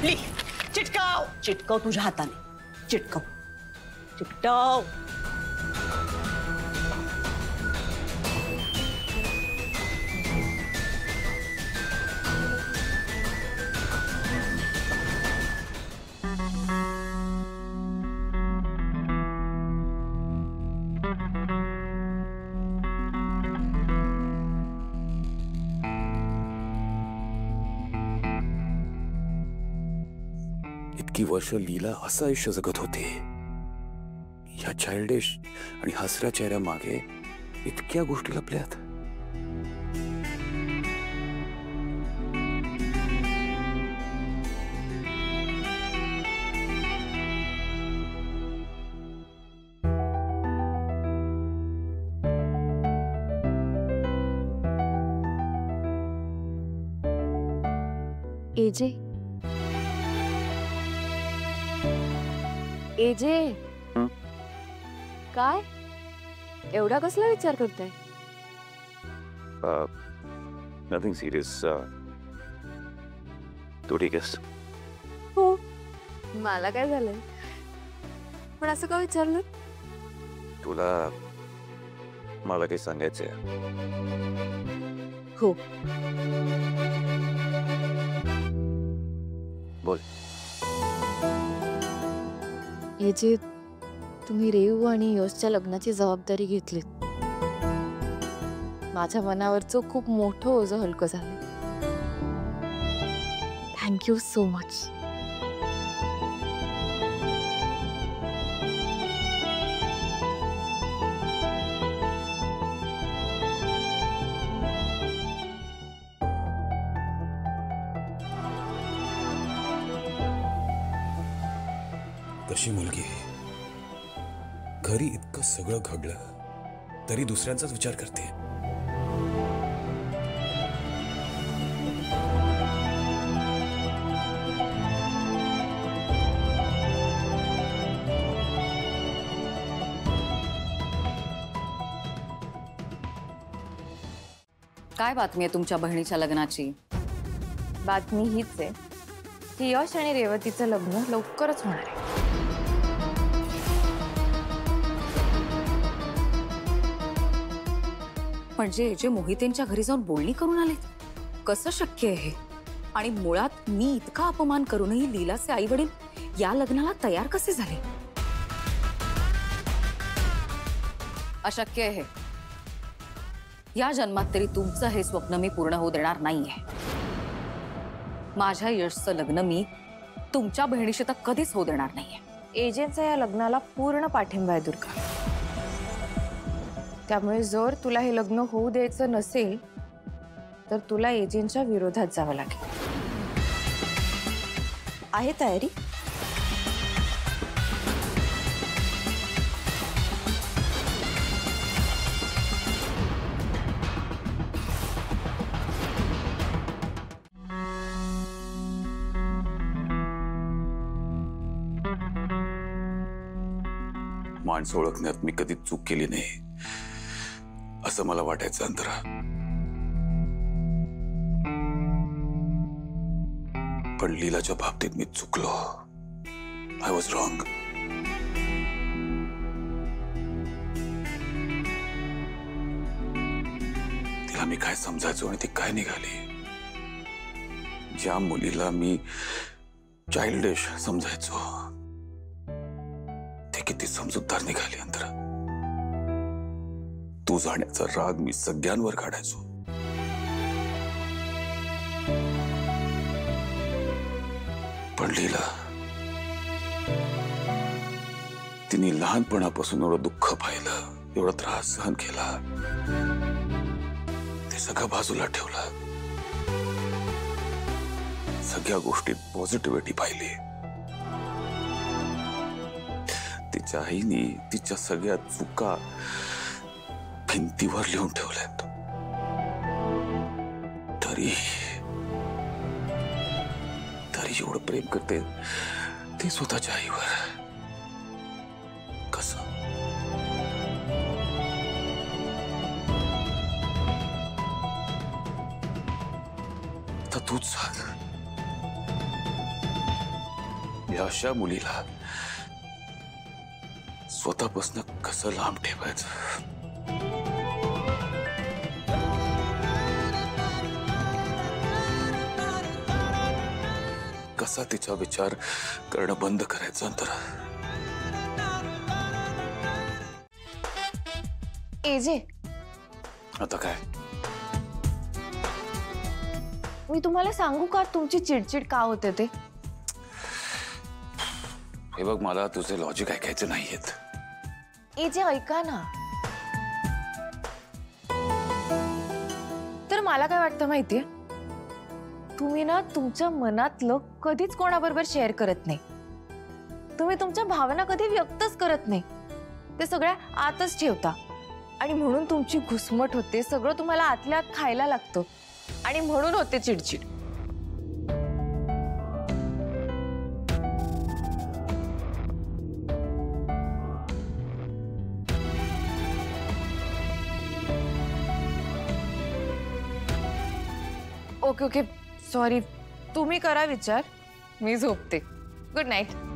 लिख, चिटकाव चिटकव तुझ्या हाताने, चिटकव चिटकव. इतकी वर्ष लीला असं आयुष्य जगत होती. या चाइल्डिश आणि हसऱ्या चेहऱ्या मागे इतक्या गोष्टी लपल्यात. एजे एजे काय एवढा कसला विचार करताय? Nothing serious. तू ठीक आहेस? हो, मला काय झालंय? पण असं का विचारलं? तुला मला काही सांगायचंय. हो, बोल. एजे, तुम्ही रेऊ आणि यशच्या लग्नाची जबाबदारी घेतलीत. माझ्या मनावरचं खूप मोठं ओझं हलकं झालं. Thank you so much. कशी मुलगी, घरी इतकं सगळं घडलं तरी दुसऱ्यांचाच विचार करते. काय बातमी आहे तुमच्या बहिणीच्या लग्नाची? बातमी हीच आहे की यश आणि रेवतीचं लग्न लवकरच होणार आहे. म्हणजे जे मोहितेंच्या घरी जाऊन बोलणी करून आले, कसं शक्य आहे हे? आणि मुळात मी इतका अपमान करूनही लीलाचे आई वडील या लग्नाला तयार कसे झाले? अशक्य आहे. या जन्मात तरी तुमचं हे स्वप्न मी पूर्ण होऊ देणार नाहीये. माझ्या यशचं लग्न मी तुमच्या बहिणीशी तर कधीच होऊ देणार नाहीये. एजेंचा या लग्नाला पूर्ण पाठिंबा आहे दुर्गा. त्यामुळे जर तुला हे लग्न होऊ द्यायचं नसेल तर तुला एजेंटच्या विरोधात जावं लागेल. आहे तयारी? माणसं ओळखण्यात मी कधी चूक केली नाही असं मला वाटायचं अंतरा. पण लीलाच्या बाबतीत मी चुकलो. I was wrong. तिला मी काय समजायचो आणि ती काय निघाली. ज्या मुलीला मी चाइल्डिश समजायचो ती किती समजूतदार निघाली अंतरा. तू जाण्याचा राग मी सगळ्यांवर काढायचो. पण लीला, तिने लहानपणापासून एवढं दुःख पाहिलं, एवढा त्रास सहन केला, ते सगळं बाजूला ठेवलं. सगळ्या गोष्टीत पॉझिटिव्हिटी पाहिली. तिच्या आईने तिच्या सगळ्या चुका भिंतीवर लिहून ठेवल्यात. तरी एवढं प्रेम करते ती स्वतःच्या आईवर. कसं? आता तूच सांग. या अशा मुलीला स्वतःपासून कसं लांब ठेवायचं? कसा तिचा विचार करणं बंद करायचं तर? एजे, आता काय? मी तुम्हाला सांगू का तुमची चिडचिड का होते ते? हे बघ, मला तुझे लॉजिक ऐकायचे नाहीयेत. एजे ऐका ना. तर मला काय वाटतं माहितीये, तुम्ही ना तुमच्या मनातलं कधीच कोणाबरोबर शेअर करत नाही. तुम्ही तुमच्या भावना कधी व्यक्तच करत नाही. ते सगळ्या आतच ठेवता आणि म्हणून तुमची घुसमट होते. सगळं तुम्हाला आतल्या आत खायला लागतं आणि म्हणून होते चिडचिड. Okay okay, sorry. तुम्ही करा विचार, मी झोपते. Good night.